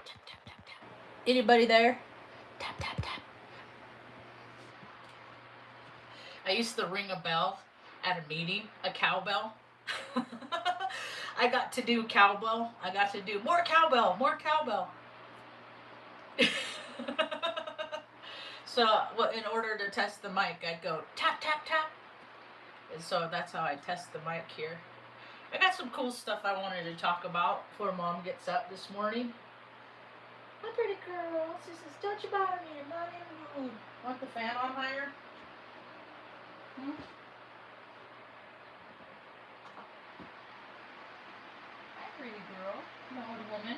tap, tap, tap, tap. Anybody there? Tap, tap, tap. I used to ring a bell at a meeting, a cowbell. I got to do cowbell. I got to do more cowbell, more cowbell. So, well, in order to test the mic, I'd go tap, tap, tap. And so that's how I test the mic here. I got some cool stuff I wanted to talk about before Mom gets up this morning. My pretty girl, she says, don't you bother me, you're not in the mood. Want the fan on higher? Hmm? Hi, pretty girl. My old woman.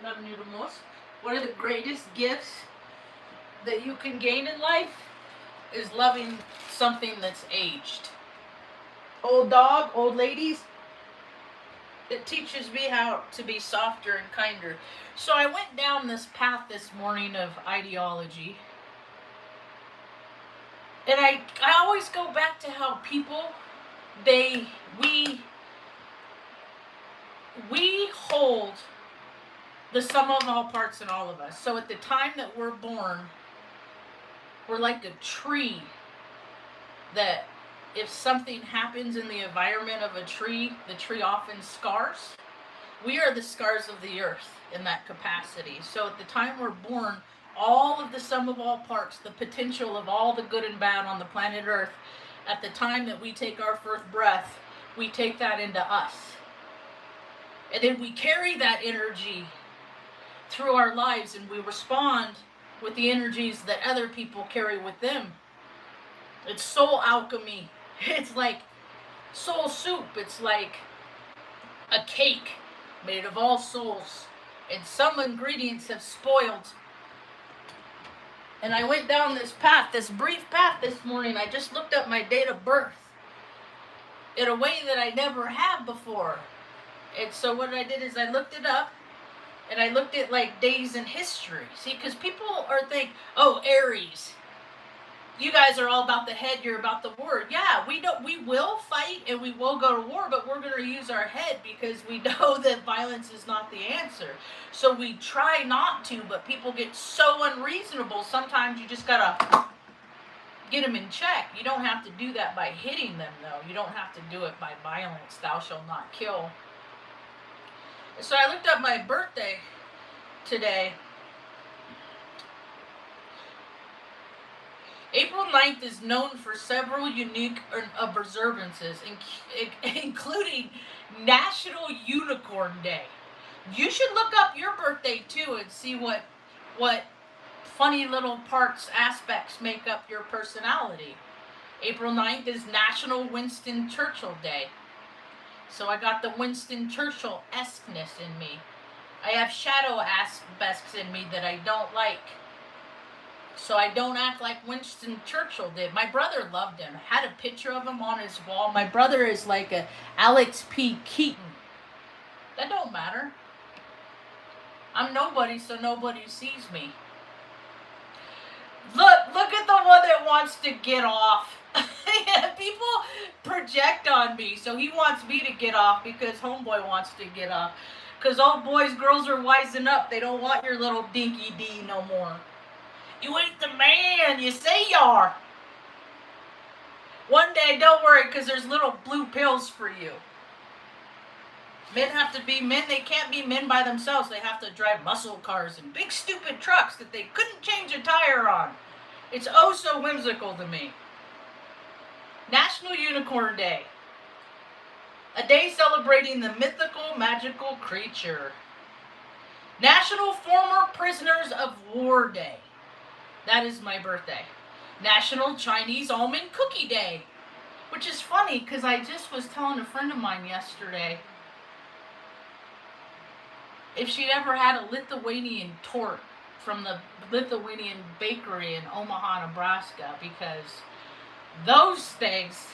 Love you the most. One of the greatest gifts that you can gain in life is loving something that's aged. Old dog, old ladies, it teaches me how to be softer and kinder. So I went down this path this morning of ideology. And I always go back to how people, we hold the sum of all parts in all of us. So at the time that we're born, we're like a tree that if something happens in the environment of a tree, the tree often scars. We are the scars of the earth in that capacity. So at the time we're born, all of the sum of all parts, the potential of all the good and bad on the planet Earth, at the time that we take our first breath, we take that into us. And then we carry that energy through our lives and we respond with the energies that other people carry with them. It's soul alchemy. It's like soul soup. It's like a cake made of all souls. And some ingredients have spoiled. And I went down this path, this brief path this morning. I just looked up my date of birth in a way that I never have before. And so what I did is I looked it up. And I looked at like days in history. See, because people are think, oh, Aries. You guys are all about the head, you're about the word. Yeah, we will fight and we will go to war, but we're going to use our head because we know that violence is not the answer. So we try not to, but people get so unreasonable. Sometimes you just got to get them in check. You don't have to do that by hitting them, though. You don't have to do it by violence. Thou shalt not kill. So I looked up my birthday today. April 9th is known for several unique observances, including National Unicorn Day. You should look up your birthday too and see what funny little parts, aspects make up your personality. April 9th is National Winston Churchill Day. So I got the Winston Churchill-esqueness in me. I have shadow aspects in me that I don't like. So I don't act like Winston Churchill did. My brother loved him. Had a picture of him on his wall. My brother is like a Alex P. Keaton. That don't matter. I'm nobody, so nobody sees me. Look at the one that wants to get off. People project on me, so he wants me to get off because homeboy wants to get off. Because all boys, girls are wising up. They don't want your little dinky D no more. You ain't the man you say you are. One day, don't worry, because there's little blue pills for you. Men have to be men. They can't be men by themselves. They have to drive muscle cars and big stupid trucks that they couldn't change a tire on. It's oh so whimsical to me. National Unicorn Day. A day celebrating the mythical, magical creature. National Former Prisoners of War Day. That is my birthday. National Chinese Almond Cookie Day. Which is funny because I just was telling a friend of mine yesterday if she'd ever had a Lithuanian torte from the Lithuanian bakery in Omaha, Nebraska, because those things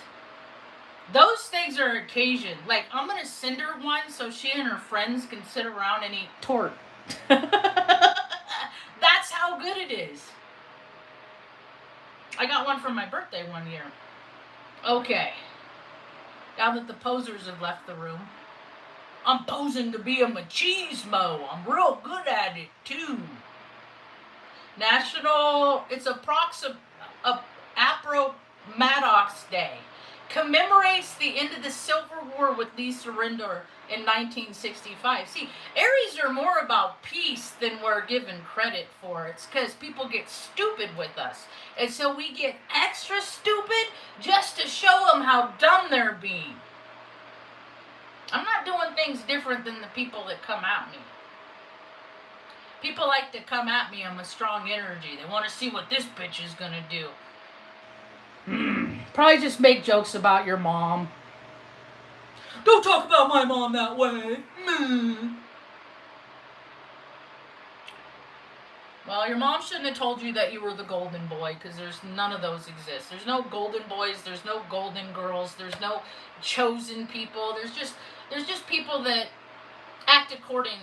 are occasion. Like, I'm going to send her one so she and her friends can sit around and eat torte. That's how good it is. I got one for my birthday one year. Okay. Now that the posers have left the room, I'm posing to be a machismo. I'm real good at it too. National, it's Appomattox Day. Commemorates the end of the Civil War with Lee surrender in 1965. See, Aries are more about peace than we're given credit for. It's because people get stupid with us. And so we get extra stupid just to show them how dumb they're being. I'm not doing things different than the people that come at me. People like to come at me. I'm a strong energy. They want to see what this bitch is going to do. Probably just make jokes about your mom. Don't talk about my mom that way. Well, your mom shouldn't have told you that you were the golden boy, because there's none of those exist. There's no golden boys. There's no golden girls. There's no chosen people. There's just people that act according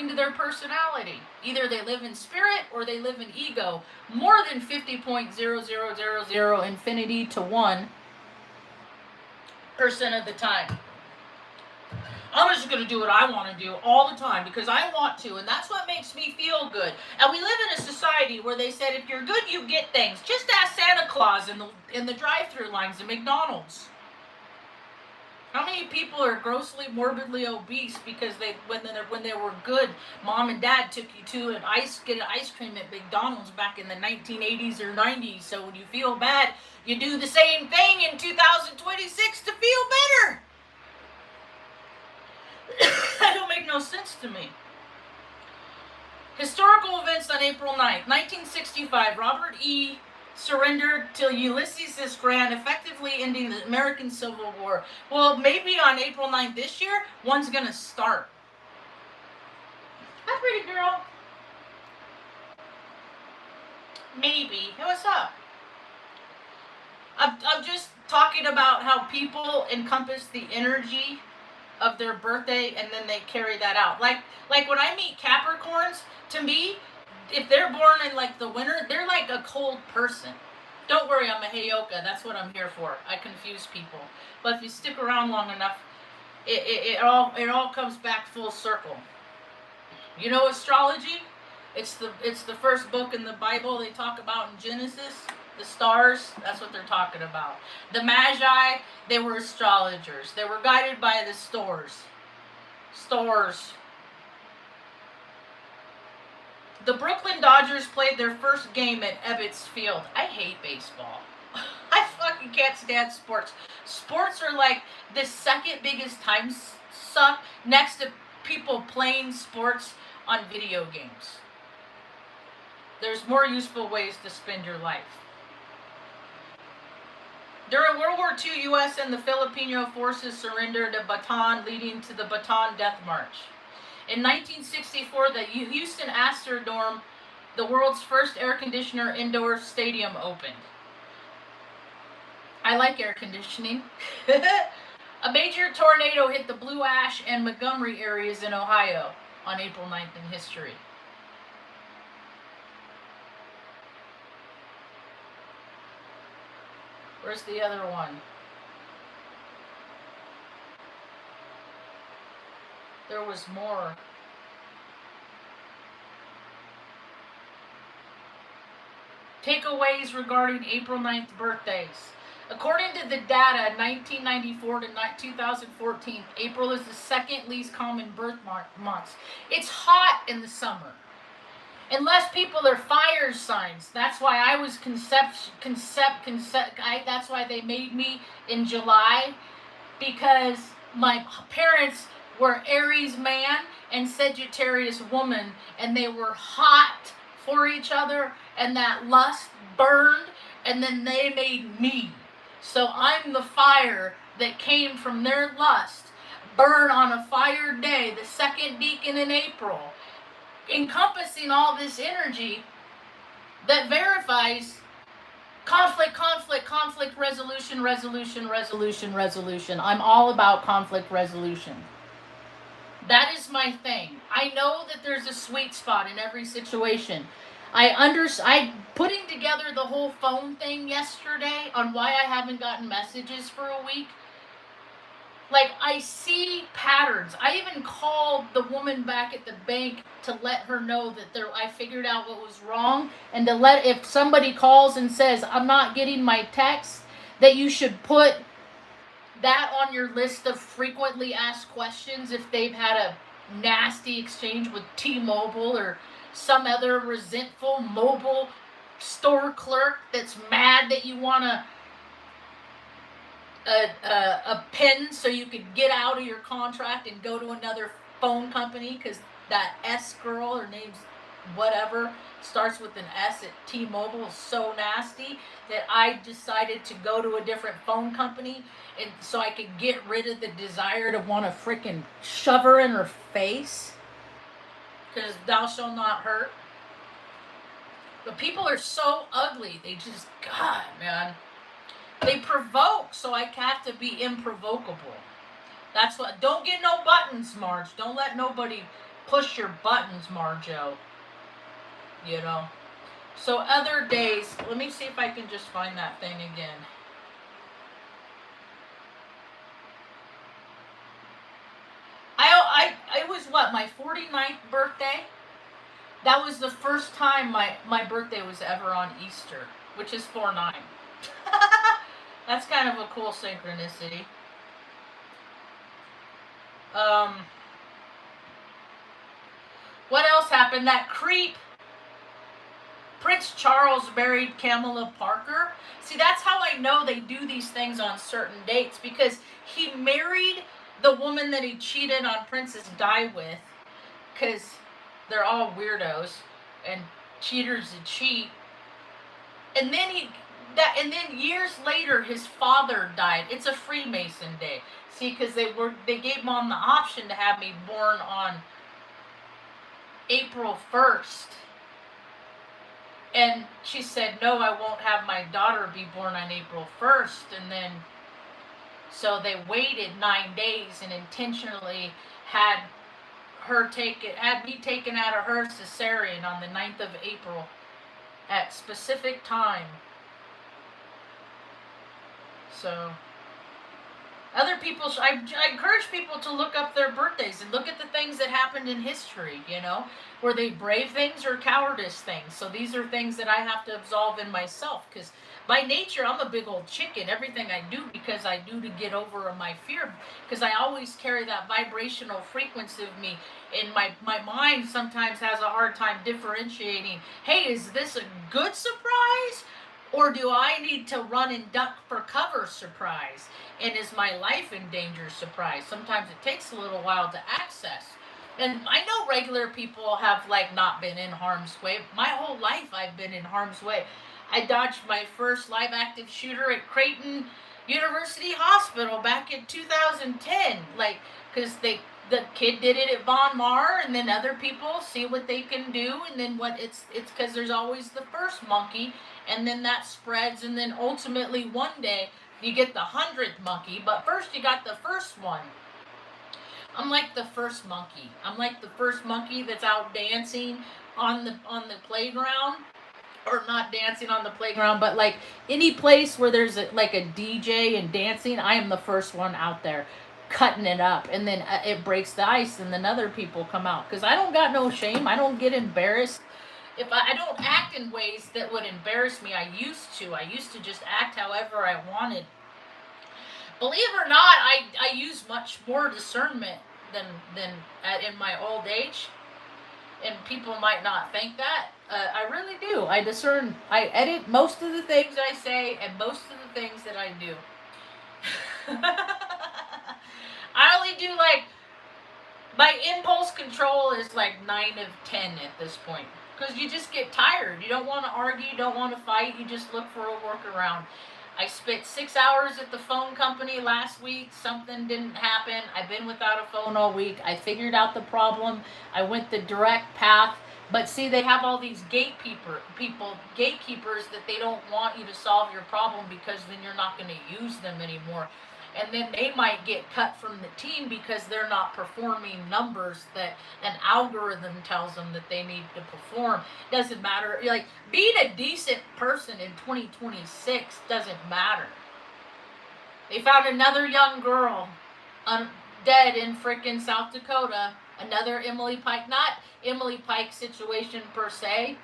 to their personality. Either they live in spirit or they live in ego. More than 50.0000 infinity to 1% of the time. I'm just going to do what I want to do all the time because I want to, and that's what makes me feel good. And we live in a society where they said if you're good, you get things. Just ask Santa Claus in the drive-thru lines at McDonald's. How many people are grossly morbidly obese because when they were good, mom and dad took you to get an ice cream at McDonald's back in the 1980s or 90s. So when you feel bad, you do the same thing in 2026 to feel better. That don't make no sense to me. Historical events on April 9th, 1965. Robert E. surrendered to Ulysses S. Grant, effectively ending the American Civil War. Well, maybe on April 9th this year, one's going to start. Hi, pretty girl. Maybe. Hey, what's up? I'm just talking about how people encompass the energy of their birthday and then they carry that out. Like when I meet Capricorns, to me, if they're born in like the winter, they're like a cold person. Don't worry, I'm a Heyoka. That's what I'm here for. I confuse people. But if you stick around long enough, it all comes back full circle. You know astrology? It's the first book in the Bible they talk about in Genesis. The stars, that's what they're talking about. The Magi, they were astrologers. They were guided by the stars. The Brooklyn Dodgers played their first game at Ebbets Field. I hate baseball. I fucking can't stand sports. Sports are like the second biggest time suck next to people playing sports on video games. There's more useful ways to spend your life. During World War II, U.S. and the Filipino forces surrendered to Bataan, leading to the Bataan Death March. In 1964, the Houston Astrodome, the world's first air conditioner indoor stadium, opened. I like air conditioning. A major tornado hit the Blue Ash and Montgomery areas in Ohio on April 9th in history. Where's the other one? There was more. Takeaways regarding April 9th birthdays. According to the data, 1994 to 2014, April is the second least common birth month. It's hot in the summer. Unless people are fire signs. That's why I was that's why they made me in July, because my parents were Aries man and Sagittarius woman, and they were hot for each other, and that lust burned, and then they made me. So I'm the fire that came from their lust, burn on a fire day, the second deacon in April, encompassing all this energy that verifies conflict, resolution. I'm all about conflict resolution. That is my thing. I know that there's a sweet spot in every situation. I putting together the whole phone thing yesterday on why I haven't gotten messages for a week. Like, I see patterns. I even called the woman back at the bank to let her know that I figured out what was wrong, and to let, if somebody calls and says, I'm not getting my text, that you should put that on your list of frequently asked questions if they've had a nasty exchange with T-Mobile or some other resentful mobile store clerk that's mad that you want a pin so you could get out of your contract and go to another phone company because that S girl, her name's whatever, starts with an S at T-Mobile, is so nasty that I decided to go to a different phone company, and so I could get rid of the desire to want to freaking shove her in her face because thou shalt not hurt. But people are so ugly. They just, God, man. They provoke, so I have to be improvocable. That's what. Don't get no buttons, Marge. Don't let nobody push your buttons, Marjo. You know. So other days, let me see if I can just find that thing again. It was what, my 49th birthday? That was the first time my birthday was ever on Easter, which is 4/9. That's kind of a cool synchronicity. What else happened? That creep, Prince Charles, married Camilla Parker. See, that's how I know they do these things on certain dates, because he married the woman that he cheated on Princess Di with, because they're all weirdos and cheaters to cheat. And then years later his father died. It's a Freemason day. See, because they gave mom the option to have me born on April 1st. And she said, no, I won't have my daughter be born on April 1st. And then, so they waited 9 days and intentionally had me taken out of her cesarean on the 9th of April at specific time. So, other people, I encourage people to look up their birthdays and look at the things that happened in history, you know, were they brave things or cowardice things? So these are things that I have to absolve in myself, because by nature I'm a big old chicken. Everything I do, because I do to get over my fear, because I always carry that vibrational frequency of me, and my mind sometimes has a hard time differentiating, hey, is this a good surprise? Or do I need to run and duck for cover surprise? And is my life in danger surprise? Sometimes it takes a little while to access. And I know regular people have like not been in harm's way. My whole life I've been in harm's way. I dodged my first live active shooter at Creighton University Hospital back in 2010. Like, because the kid did it at Von Mar, and then other people see what they can do, and then it's because there's always the first monkey, and then that spreads, and then ultimately one day you get the 100th monkey, but first you got the first one. I'm like the first monkey. I'm like the first monkey that's out dancing on the playground, or not dancing on the playground, but like any place where there's like a DJ and dancing, I am the first one out there cutting it up, and then it breaks the ice, and then other people come out, because I don't got no shame. I don't get embarrassed. If I don't act in ways that would embarrass me. I used to just act however I wanted. Believe it or not, I use much more discernment than in my old age, and people might not think that. I really do. I discern. I edit most of the things I say and most of the things that I do. I only do like, my impulse control is like 9 of 10 at this point. Because you just get tired. You don't want to argue. You don't want to fight. You just look for a workaround. I spent 6 hours at the phone company last week. Something didn't happen. I've been without a phone all week. I figured out the problem. I went the direct path. But see, they have all these gatekeepers that they don't want you to solve your problem, because then you're not going to use them anymore. And then they might get cut from the team because they're not performing numbers that an algorithm tells them that they need to perform. Doesn't matter. Like, being a decent person in 2026 doesn't matter. They found another young girl dead in frickin' South Dakota. Another Emily Pike, not Emily Pike situation per se,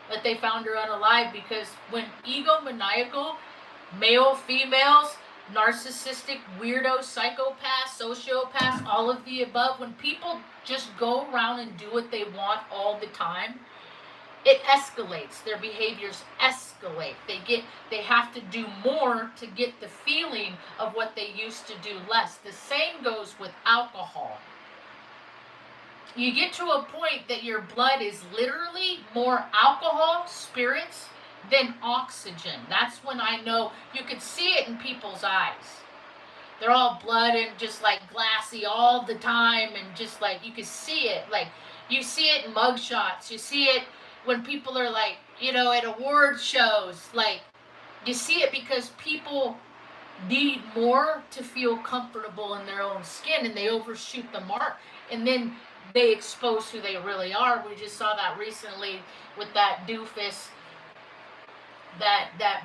but they found her unalive because when egomaniacal, male, females, narcissistic, weirdo, psychopaths, sociopaths, all of the above, when people just go around and do what they want all the time, it escalates. Their behaviors escalate. They have to do more to get the feeling of what they used to do less. The same goes with alcohol. You get to a point that your blood is literally more alcohol, spirits, than oxygen. That's when I know. You could see it in people's eyes. They're all blood and just like glassy all the time, and just like you can see it. Like you see it in mugshots. You see it when people are like, at award shows. Like you see it because people need more to feel comfortable in their own skin, and they overshoot the mark, and then they expose who they really are. We just saw that recently with that doofus, that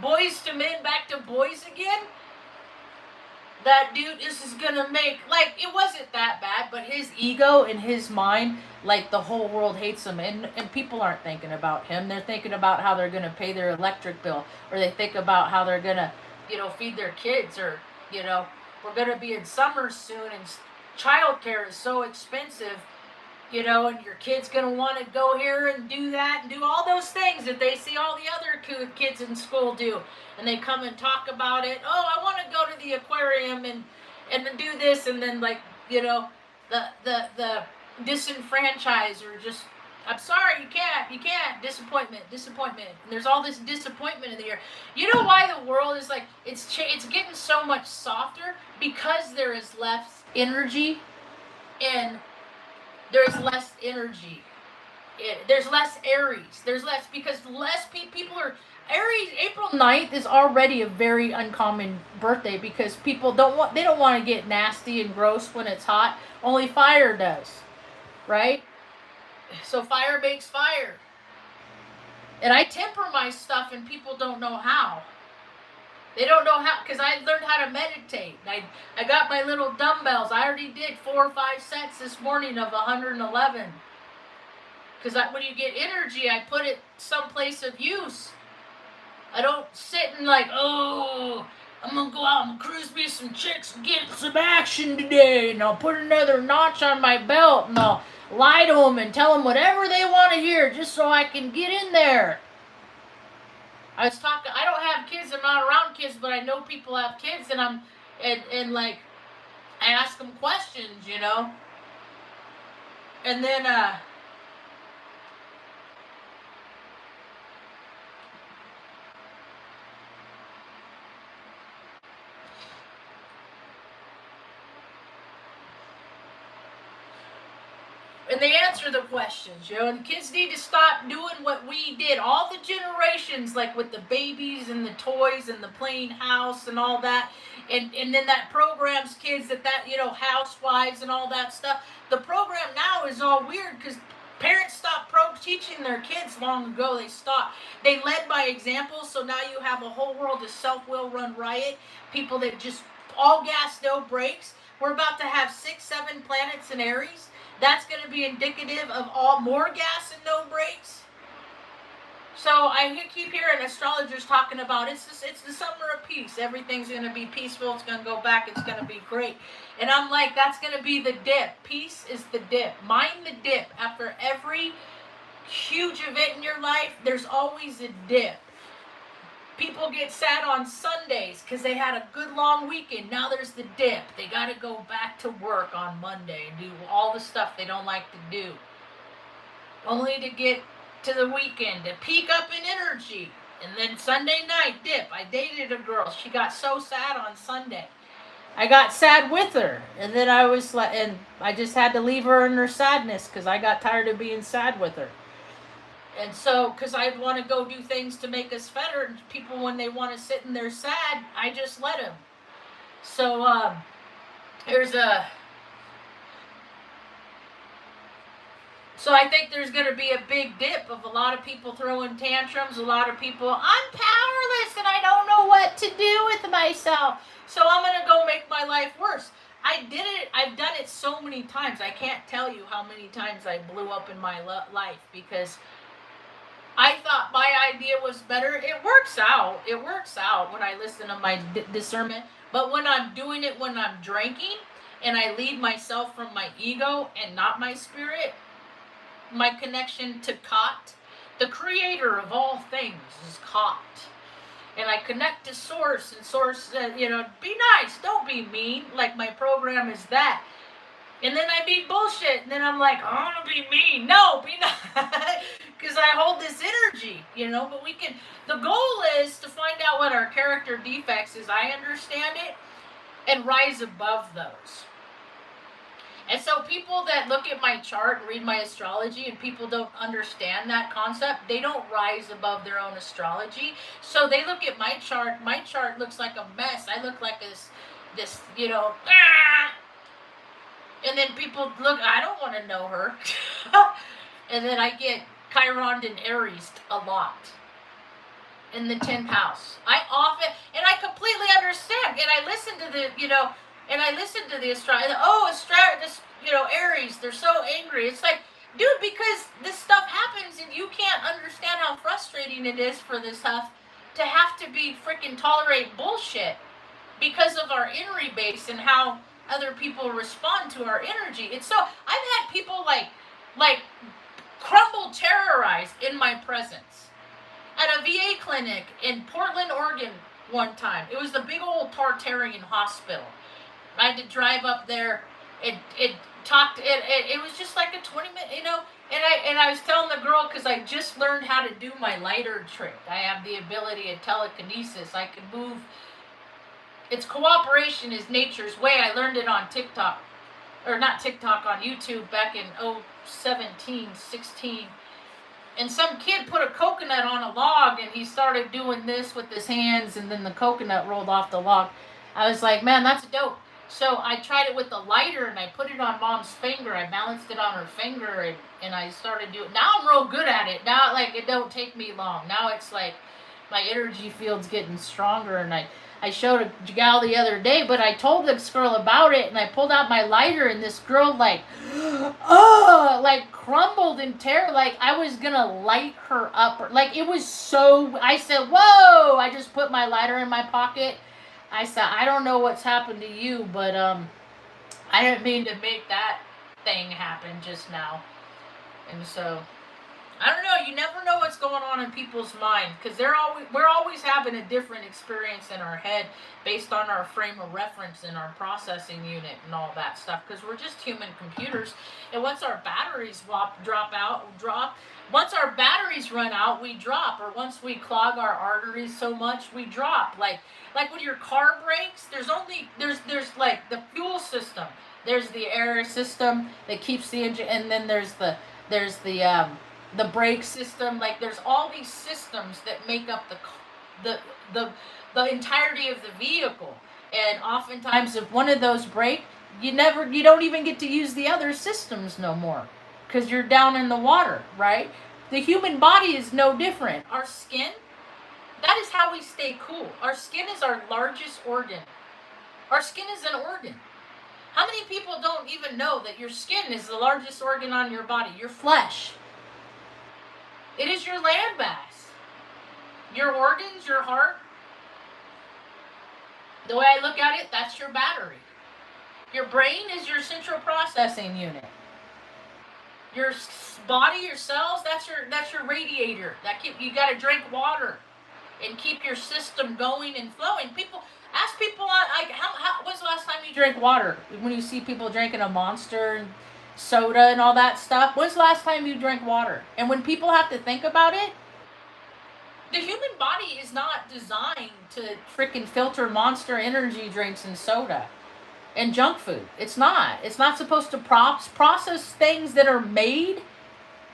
Boys to Men back to boys again. That dude is gonna make, like, it wasn't that bad, but his ego in his mind, like the whole world hates him, and people aren't thinking about him. They're thinking about how they're gonna pay their electric bill, or they think about how they're gonna, feed their kids, or we're gonna be in summer soon, and childcare is so expensive, and your kid's going to want to go here and do that and do all those things that they see all the other kids in school do. And they come and talk about it. Oh, I want to go to the aquarium and do this. And then, like, the disenfranchised, or just, I'm sorry, you can't. Disappointment. And there's all this disappointment in the air. You know why the world is like, it's getting so much softer? Because there is less energy, and there's less energy. There's less Aries. There's less, because less people are Aries. April 9th is already a very uncommon birthday because people don't want to get nasty and gross when it's hot. Only fire does, right? So fire makes fire. And I temper my stuff, and people don't know how. They don't know how, because I learned how to meditate. I got my little dumbbells. I already did 4 or 5 sets this morning of 111. Because when you get energy, I put it someplace of use. I don't sit and like, oh, I'm going to go out and cruise me some chicks and get some action today. And I'll put another notch on my belt, and I'll lie to them and tell them whatever they want to hear just so I can get in there. I don't have kids, I'm not around kids, but I know people have kids, and like, I ask them questions, and then, and they answer the questions, and kids need to stop doing what we did. All the generations, like with the babies and the toys and the playing house and all that, and then that programs kids that housewives and all that stuff. The program now is all weird because parents stopped teaching their kids long ago. They stopped. They led by example, so now you have a whole world of self-will run riot. People that just all gas, no brakes. We're about to have 6, 7 planets in Aries. That's going to be indicative of all more gas and no brakes. So I keep hearing astrologers talking about it's the summer of peace. Everything's going to be peaceful. It's going to go back. It's going to be great. And I'm like, that's going to be the dip. Peace is the dip. Mind the dip. After every huge event in your life, there's always a dip. People get sad on Sundays because they had a good long weekend. Now there's the dip. They got to go back to work on Monday and do all the stuff they don't like to do. Only to get to the weekend to peak up in energy. And then Sunday night, dip. I dated a girl. She got so sad on Sunday. I got sad with her. And then I was like, and I just had to leave her in her sadness because I got tired of being sad with her. And so, because I want to go do things to make us better, and people, when they want to sit in their sad, I just let them. So, So I think there's going to be a big dip of a lot of people throwing tantrums, a lot of people, I'm powerless and I don't know what to do with myself. So I'm going to go make my life worse. I did it. I've done it so many times. I can't tell you how many times I blew up in my life because I thought my idea was better. It works out. It works out when I listen to my discernment. But when I'm doing it when I'm drinking and I lead myself from my ego and not my spirit, my connection to Kot, the creator of all things is Kot. And I connect to Source, and Source said, be nice, don't be mean. Like my program is that. And then I be bullshit, and then I'm like, I want to be mean. No, be nice. Because I hold this energy, but we can, the goal is to find out what our character defects is, I understand it, and rise above those. And so people that look at my chart and read my astrology and people don't understand that concept, they don't rise above their own astrology. So they look at my chart looks like a mess. I look like this, and then people look, I don't want to know her. And then I get Chiron and Aries a lot in the 10th house. I completely understand. And I listen to the astrology. Aries, they're so angry. It's like, dude, because this stuff happens and you can't understand how frustrating it is for this stuff to have to be freaking tolerate bullshit because of our energy base and how other people respond to our energy. It's so, I've had people like crumble terrorized in my presence at a VA clinic in Portland, Oregon one time. It was the big old Tartarian hospital. I had to drive up there. It was just like a 20-minute, and I was telling the girl, because I just learned how to do my lighter trick. I have the ability of telekinesis. I can move. It's cooperation is nature's way. I learned it on TikTok, or not TikTok, on YouTube back in 17, 16. And some kid put a coconut on a log, and he started doing this with his hands, and then the coconut rolled off the log. I was like, man, that's dope. So I tried it with the lighter, and I put it on Mom's finger. I balanced it on her finger, and I started doing. Now I'm real good at it. Now, it don't take me long. Now it's like my energy field's getting stronger, and I showed a gal the other day, but I told this girl about it, and I pulled out my lighter, and this girl crumbled in terror, like I was gonna light her up. Like, it was so, I said, whoa, I just put my lighter in my pocket. I said, I don't know what's happened to you, but I didn't mean to make that thing happen just now. And so, I don't know. You never know what's going on in people's mind, because we're always having a different experience in our head based on our frame of reference and our processing unit and all that stuff, because we're just human computers. And once our batteries once our batteries run out, we drop. Or once we clog our arteries so much, we drop. Like when your car breaks, there's like the fuel system. There's the air system that keeps the engine, and then there's the brake system. Like, there's all these systems that make up the entirety of the vehicle. And oftentimes, if one of those break, you don't even get to use the other systems no more, because you're down in the water, right? The human body is no different. Our skin, that is how we stay cool. Our skin is our largest organ. Our skin is an organ. How many people don't even know that your skin is the largest organ on your body? Your flesh. It is your landmass. Your organs, your heart. The way I look at it, that's your battery. Your brain is your central processing unit. Your body, your cells, that's your radiator. You got to drink water and keep your system going and flowing. Ask people, when's the last time you drank water? When you see people drinking a Monster and soda and all that stuff, when's the last time you drank water? And when people have to think about it, the human body is not designed to freaking filter Monster energy drinks and soda and junk food. It's not supposed to process things that are made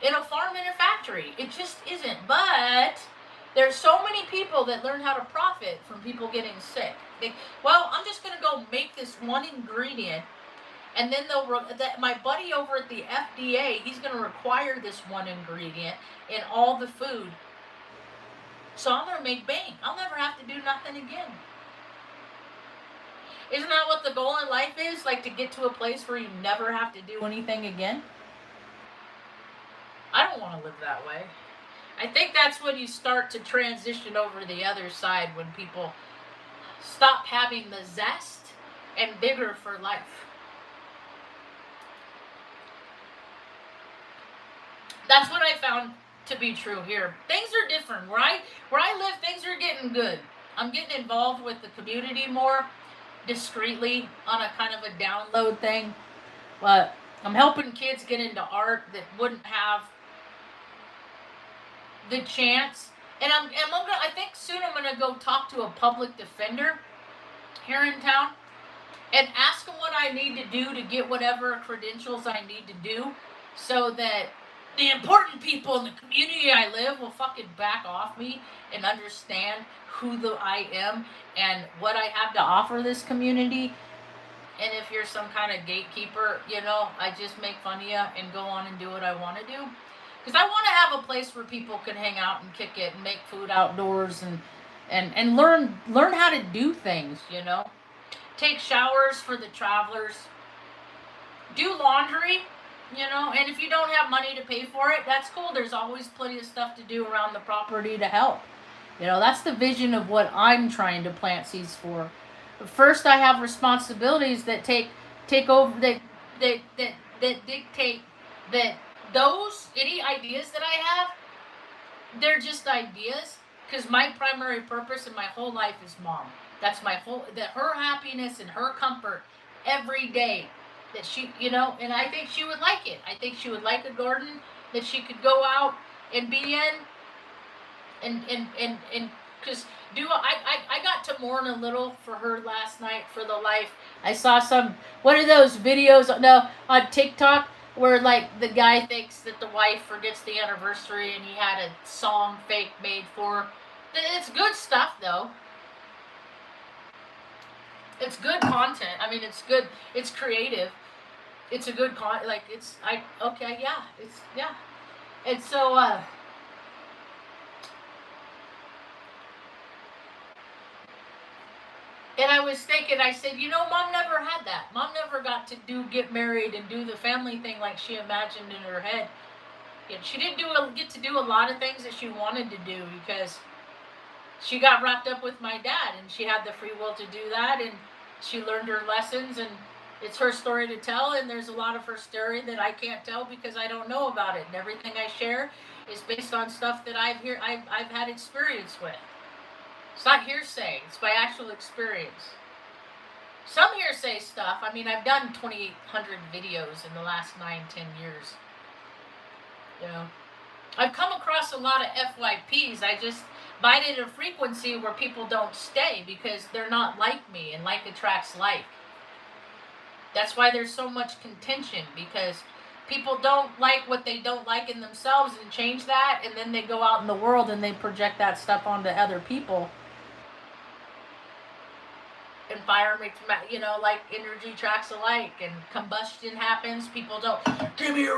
in a farm, in a factory. It just isn't. But there's so many people that learn how to profit from people getting sick. I'm just going to go make this one ingredient, and then my buddy over at the FDA, he's going to require this one ingredient in all the food. So I'm going to make bank. I'll never have to do nothing again. Isn't that what the goal in life is? Like to get to a place where you never have to do anything again? I don't want to live that way. I think that's when you start to transition over the other side, when people stop having the zest and vigor for life. That's what I found to be true here. Things are different. Where I live, things are getting good. I'm getting involved with the community more discreetly on a kind of a download thing. But I'm helping kids get into art that wouldn't have the chance. And I think soon I'm gonna go talk to a public defender here in town and ask them what I need to do to get whatever credentials I need to do, so that the important people in the community I live will fucking back off me and understand who I am and what I have to offer this community. And if you're some kind of gatekeeper, I just make fun of you and go on and do what I want to do. Because I want to have a place where people can hang out and kick it and make food outdoors and learn how to do things, Take showers for the travelers. Do laundry, and if you don't have money to pay for it, that's cool. There's always plenty of stuff to do around the property to help. That's the vision of what I'm trying to plant seeds for. First, I have responsibilities that take over, that dictate that any ideas that I have, they're just ideas, because my primary purpose in my whole life is mom. That's that her happiness and her comfort every day, that she, and I think she would like it. I think she would like a garden that she could go out and be in, and because I got to mourn a little for her last night, for the life. I saw one of those videos on TikTok where like the guy thinks that the wife forgets the anniversary and he had a song fake made for her. It's good stuff though. It's good content. I mean, it's good. It's creative. It's a good And so and I was thinking, I said, Mom never had that. Mom never got to get married and do the family thing like she imagined in her head. She didn't get to do a lot of things that she wanted to do, because she got wrapped up with my dad, and she had the free will to do that, and she learned her lessons, and it's her story to tell, and there's a lot of her story that I can't tell because I don't know about it, and everything I share is based on stuff that I've had experience with. It's not hearsay, it's by actual experience. Some hearsay stuff, I mean, I've done 2,800 videos in the last 9-10 years. I've come across a lot of FYPs. I just bite at a frequency where people don't stay because they're not like me, and like attracts like. That's why there's so much contention, because people don't like what they don't like in themselves and change that, and then they go out in the world and they project that stuff onto other people. Environment, like energy tracks alike, and combustion happens. People don't, give me a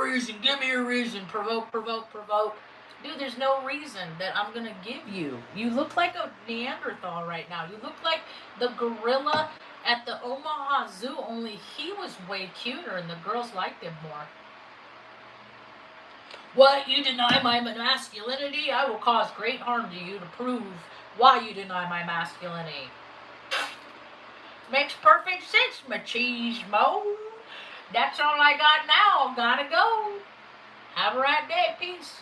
reason, provoke. Dude, there's no reason that I'm gonna give you. You look like a Neanderthal right now. You look like the gorilla at the Omaha Zoo, only he was way cuter and the girls liked him more. What, you deny my masculinity? I will cause great harm to you to prove why you deny my masculinity. Makes perfect sense, machismo. That's all I got now. Gotta go. Have a right day. Peace.